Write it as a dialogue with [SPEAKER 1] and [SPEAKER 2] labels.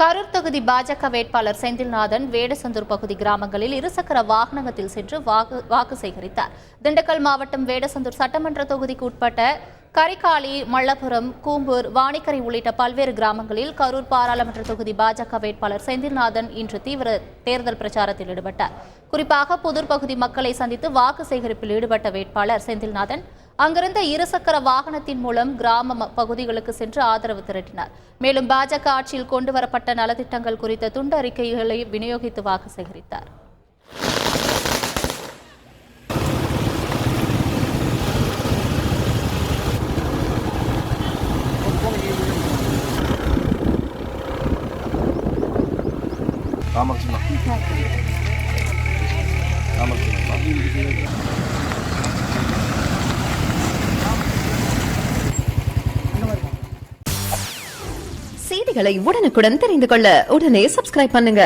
[SPEAKER 1] கரூர் தொகுதி பாஜக வேட்பாளர் செந்தில்நாதன் வேடசந்தூர் பகுதி கிராமங்களில் இருசக்கர வாகனத்தில் சென்று வாக்கு சேகரித்தார். திண்டுக்கல் மாவட்டம் வேடசந்தூர் சட்டமன்ற தொகுதிக்கு உட்பட்ட கரிகாலி, மல்லபுரம், கூம்பூர், வாணிக்கரை உள்ளிட்ட பல்வேறு கிராமங்களில் கரூர் பாராளுமன்ற தொகுதி பாஜக வேட்பாளர் செந்தில்நாதன் இன்று தீவிர தேர்தல் பிரச்சாரத்தில் ஈடுபட்டார். குறிப்பாக புதூர் பகுதி மக்களை சந்தித்து வாக்கு சேகரிப்பில் ஈடுபட்ட வேட்பாளர் செந்தில்நாதன் அங்கிருந்த இருசக்கர வாகனத்தின் மூலம் கிராம பகுதிகளுக்கு சென்று ஆதரவு திரட்டினார். மேலும் பாஜக ஆட்சியில் கொண்டுவரப்பட்ட நலத்திட்டங்கள் குறித்த துண்டு அறிக்கைகளை விநியோகித்து வாக்கு சேகரித்தார்.
[SPEAKER 2] செய்திகளை உடனுக்குடன் தெரிந்து கொள்ள உடனே சப்ஸ்கிரைப் பண்ணுங்க.